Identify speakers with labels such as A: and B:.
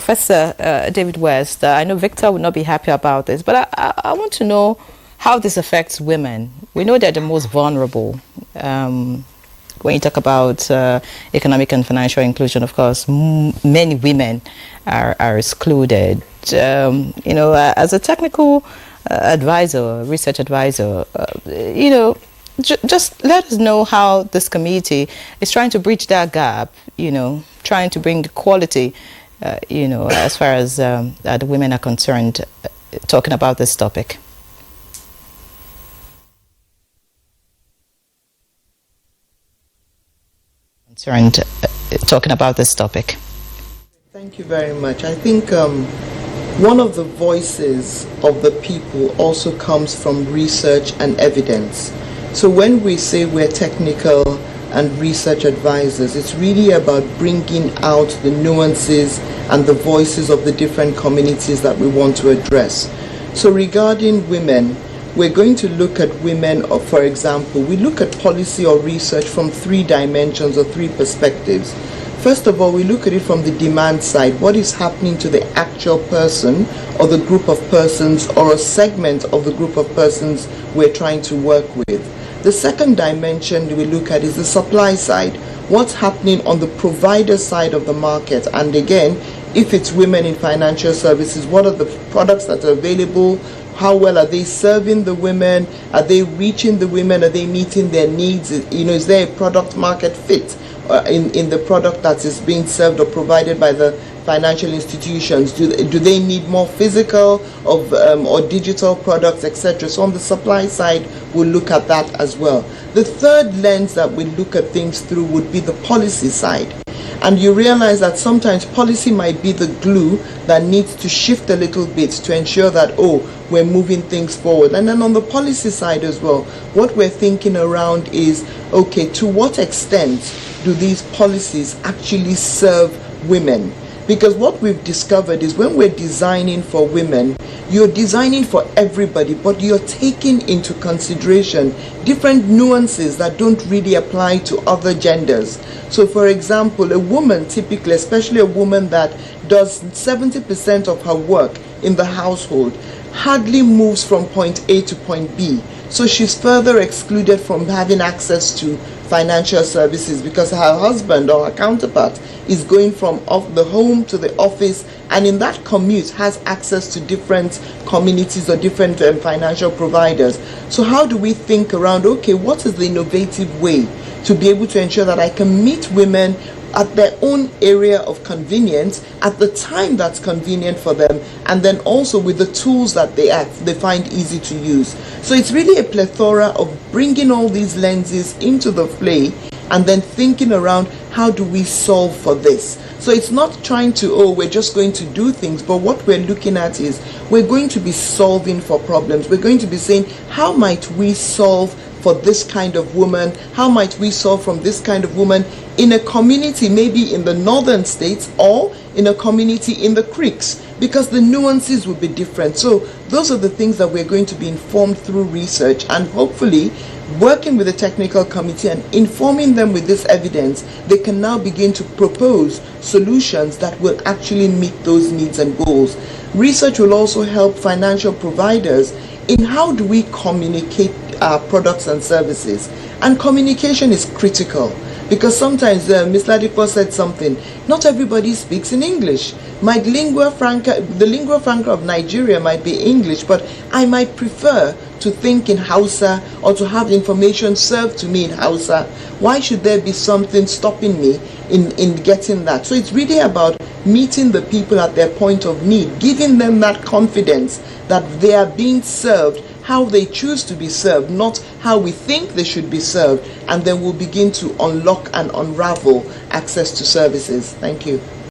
A: Professor David West, I know Victor would not be happy about this, but I want to know how this affects women. We know they're the most vulnerable. When you talk about economic and financial inclusion, of course, many women are excluded. As a technical advisor, research advisor, just let us know how this committee is trying to bridge that gap, trying to bring equality, as far as the women are concerned, talking about this topic. Talking about this topic.
B: Thank you very much. I think one of the voices of the people also comes from research and evidence. So when we say we're technical and research advisors, it's really about bringing out the nuances and the voices of the different communities that we want to address. So regarding women, we're going to look at women, or for example, we look at policy or research from 3 dimensions or 3 perspectives. First of all, we look at it from the demand side. What is happening to the actual person or the group of persons or a segment of the group of persons we're trying to work with? The second dimension we look at is the supply side. What's happening on the provider side of the market? And again, if it's women in financial services, what are the products that are available? How well are they serving the women? Are they reaching the women? Are they meeting their needs? Is there a product market fit in the product that is being served or provided by the financial institutions? Do they need more physical or digital products, etc.? So on the supply side, we'll look at that as well. The third lens that we look at things through would be the policy side. And you realize that sometimes policy might be the glue that needs to shift a little bit to ensure that, we're moving things forward. And then on the policy side as well, what we're thinking around is, to what extent do these policies actually serve women? Because what we've discovered is when we're designing for women, you're designing for everybody, but you're taking into consideration different nuances that don't really apply to other genders. So for example, a woman typically, especially a woman that does 70% of her work in the household, hardly moves from point A to point B. So she's further excluded from having access to financial services because her husband or her counterpart is going from the home to the office, and in that commute has access to different communities or different financial providers. So how do we think around, what is the innovative way to be able to ensure that I can meet women at their own area of convenience at the time that's convenient for them, and then also with the tools that they find easy to use. So it's really a plethora of bringing all these lenses into the play and then thinking around how do we solve for this. So it's not trying to, we're just going to do things, but what we're looking at is we're going to be solving for problems. We're going to be saying, how might we solve for this kind of woman? How might we solve from this kind of woman in a community, maybe in the northern states or in a community in the creeks? Because the nuances will be different. So those are the things that we're going to be informed through research, and hopefully working with the technical committee and informing them with this evidence, they can now begin to propose solutions that will actually meet those needs and goals. Research will also help financial providers in how do we communicate our products and services. And communication is critical, because sometimes Ms. Ladipo said something, not everybody speaks in English. The lingua franca of Nigeria might be English, but I might prefer to think in Hausa or to have information served to me in Hausa. Why should there be something stopping me in getting that? So it's really about meeting the people at their point of need, giving them that confidence that they are being served how they choose to be served, not how we think they should be served, and then we'll begin to unlock and unravel access to services. Thank you.